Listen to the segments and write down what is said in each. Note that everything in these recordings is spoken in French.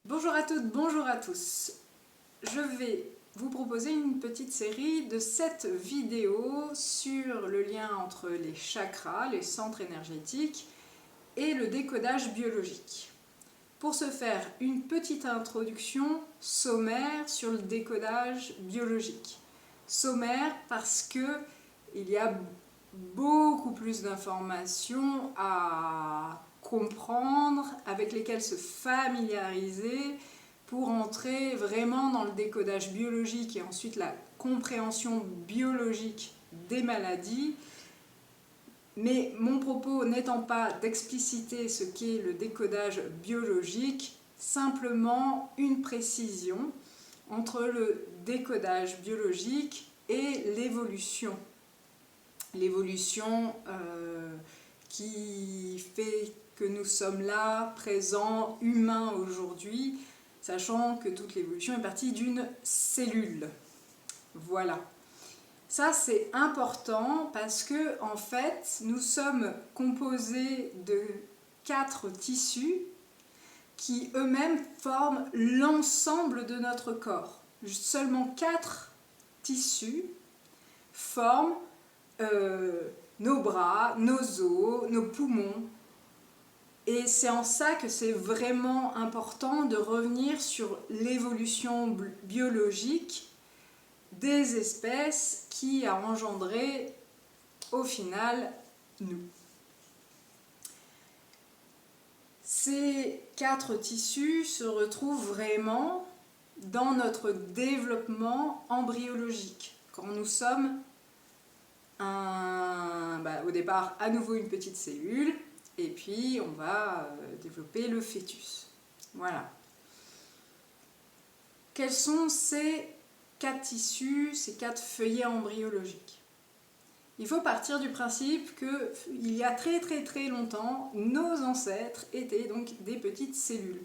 Bonjour à toutes, bonjour à tous. Je vais vous proposer une petite série de 7 vidéos sur le lien entre les chakras, les centres énergétiques et le décodage biologique. Pour ce faire, une petite introduction sommaire sur le décodage biologique. Sommaire parce que il y a beaucoup plus d'informations à comprendre, avec lesquelles se familiariser pour entrer vraiment dans le décodage biologique et ensuite la compréhension biologique des maladies. Mais mon propos n'étant pas d'expliciter ce qu'est le décodage biologique, simplement une précision entre le décodage biologique et l'évolution. L'évolution qui fait que nous sommes là, présents, humains aujourd'hui, sachant que toute l'évolution est partie d'une cellule. Voilà. Ça, c'est important parce que, en fait, nous sommes composés de 4 tissus qui eux-mêmes forment l'ensemble de notre corps. Seulement 4 tissus forment nos bras, nos os, nos poumons. Et c'est en ça que c'est vraiment important de revenir sur l'évolution biologique des espèces qui a engendré au final nous. Ces 4 tissus se retrouvent vraiment dans notre développement embryologique, quand nous sommes au départ à nouveau une petite cellule, et puis on va développer le fœtus. Voilà. Quels sont ces 4 tissus, ces 4 feuillets embryologiques? Il faut partir du principe qu'il y a très longtemps, nos ancêtres étaient donc des petites cellules.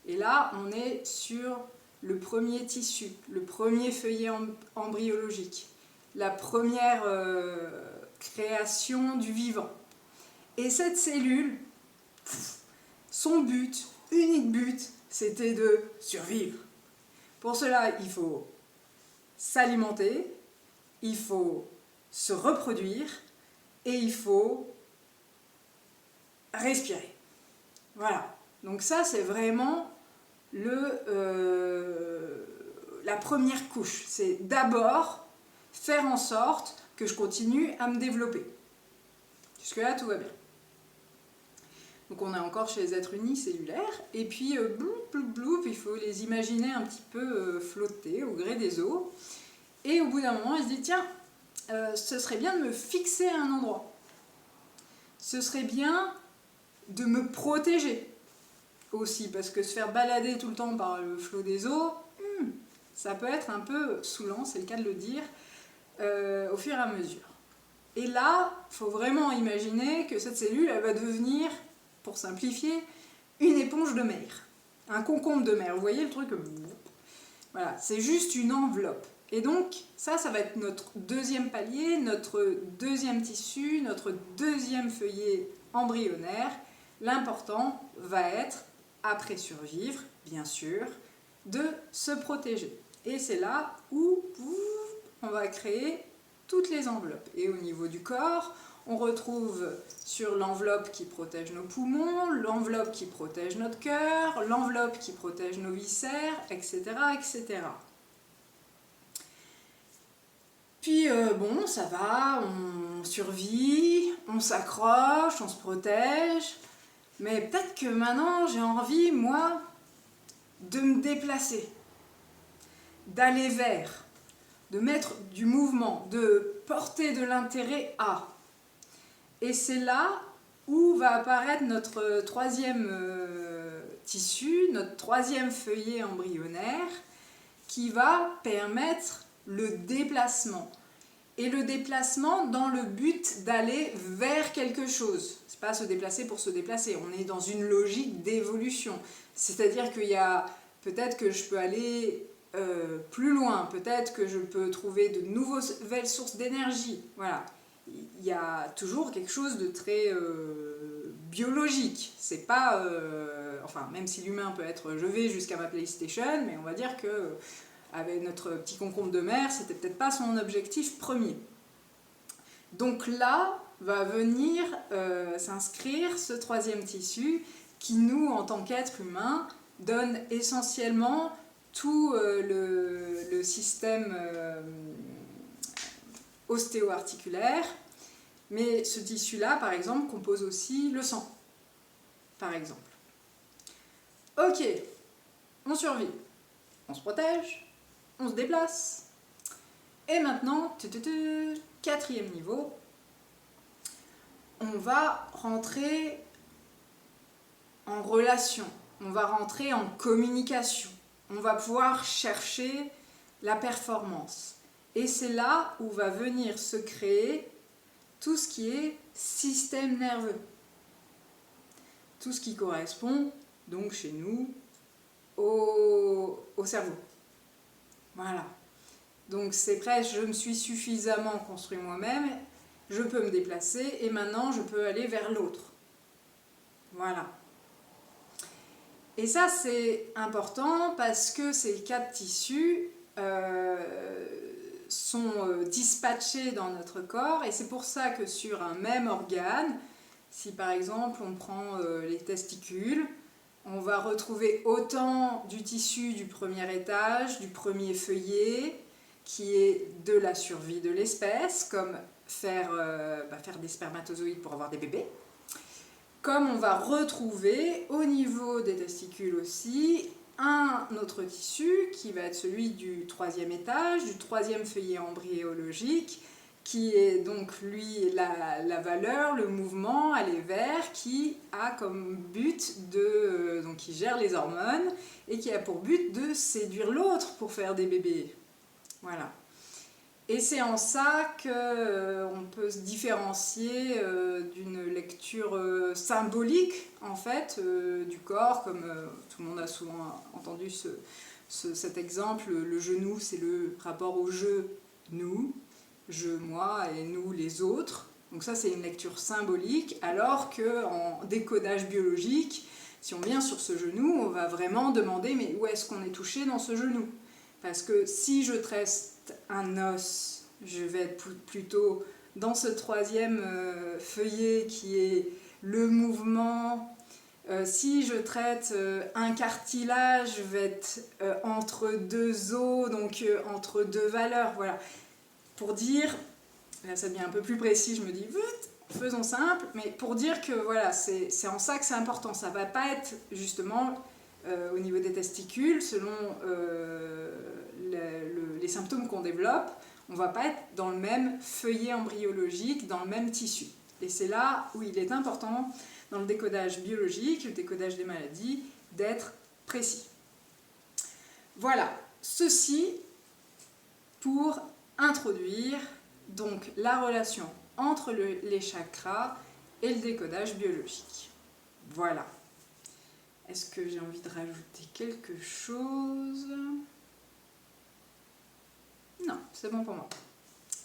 Et là, on est sur le premier tissu, le premier feuillet embryologique, la première création du vivant. Et cette cellule, son but, unique but, c'était de survivre. Pour cela, il faut s'alimenter, il faut se reproduire et il faut respirer. Voilà. Donc ça, c'est vraiment la première couche. C'est d'abord faire en sorte que je continue à me développer. Jusque-là, tout va bien. Donc on est encore chez les êtres unicellulaires, et puis bloup, il faut les imaginer un petit peu flotter au gré des eaux. Et au bout d'un moment, il se dit, tiens, ce serait bien de me fixer à un endroit. Ce serait bien de me protéger aussi, parce que se faire balader tout le temps par le flot des eaux, ça peut être un peu saoulant, c'est le cas de le dire, au fur et à mesure. Et là, il faut vraiment imaginer que cette cellule, elle va devenir, pour simplifier, une éponge de mer, un concombre de mer. Vous voyez le truc? Voilà, c'est juste une enveloppe. Et donc, ça va être notre deuxième palier, notre deuxième tissu, notre deuxième feuillet embryonnaire. L'important va être, après survivre, bien sûr, de se protéger. Et c'est là où on va créer toutes les enveloppes. Et au niveau du corps, on retrouve sur l'enveloppe qui protège nos poumons, l'enveloppe qui protège notre cœur, l'enveloppe qui protège nos viscères, etc. etc. Puis bon, ça va, on survit, on s'accroche, on se protège, mais peut-être que maintenant j'ai envie, moi, de me déplacer, d'aller vers, de mettre du mouvement, de porter de l'intérêt à. Et c'est là où va apparaître notre troisième tissu, notre troisième feuillet embryonnaire, qui va permettre le déplacement. Et le déplacement dans le but d'aller vers quelque chose. C'est pas se déplacer pour se déplacer, on est dans une logique d'évolution. C'est-à-dire qu'il y a peut-être que je peux aller plus loin, peut-être que je peux trouver de nouvelles sources d'énergie. Voilà. Il y a toujours quelque chose de très biologique. C'est pas enfin même si l'humain peut être je vais jusqu'à ma PlayStation, mais on va dire que avec notre petit concombre de mer, c'était peut-être pas son objectif premier. Donc là va venir s'inscrire ce troisième tissu qui nous, en tant qu'êtres humains, donne essentiellement tout le système ostéo-articulaire. Mais ce tissu-là, par exemple, compose aussi le sang, par exemple. Ok, on survit, on se protège, on se déplace. Et maintenant, quatrième niveau, on va rentrer en relation, on va rentrer en communication, on va pouvoir chercher la performance. Et c'est là où va venir se créer tout ce qui est système nerveux. Tout ce qui correspond, donc chez nous, au cerveau. Voilà. Donc c'est presque, je me suis suffisamment construit moi-même, je peux me déplacer et maintenant je peux aller vers l'autre. Voilà. Et ça c'est important parce que ces quatre tissus sont dispatchés dans notre corps et c'est pour ça que sur un même organe, si par exemple on prend les testicules, on va retrouver autant du tissu du premier étage, du premier feuillet, qui est de la survie de l'espèce, comme faire des spermatozoïdes pour avoir des bébés, comme on va retrouver au niveau des testicules aussi un autre tissu qui va être celui du troisième étage, du troisième feuillet embryologique, qui est donc lui la valeur, le mouvement, aller vers, qui a comme but de, donc qui gère les hormones et qui a pour but de séduire l'autre pour faire des bébés. Voilà. Et c'est en ça qu'on peut se différencier d'une lecture symbolique en fait du corps, comme tout le monde a souvent entendu cet exemple. Le genou, c'est le rapport au je, nous, je, moi et nous, les autres. Donc ça, c'est une lecture symbolique, alors qu'en décodage biologique, si on vient sur ce genou, on va vraiment demander mais où est-ce qu'on est touché dans ce genou? Parce que si je traite un os, je vais être plutôt dans ce troisième feuillet qui est le mouvement. Si je traite un cartilage, je vais être entre deux os, donc entre deux valeurs. Voilà. Pour dire, là ça devient un peu plus précis, je me dis, faisons simple, mais pour dire que voilà, c'est en ça que c'est important. Ça ne va pas être justement au niveau des testicules, selon les symptômes qu'on développe, on ne va pas être dans le même feuillet embryologique, dans le même tissu. Et c'est là où il est important, dans le décodage biologique, le décodage des maladies, d'être précis. Voilà, ceci pour introduire donc la relation entre les chakras et le décodage biologique. Voilà. Est-ce que j'ai envie de rajouter quelque chose? Non, c'est bon pour moi.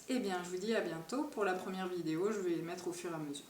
Eh bien, je vous dis à bientôt pour la première vidéo, je vais les mettre au fur et à mesure.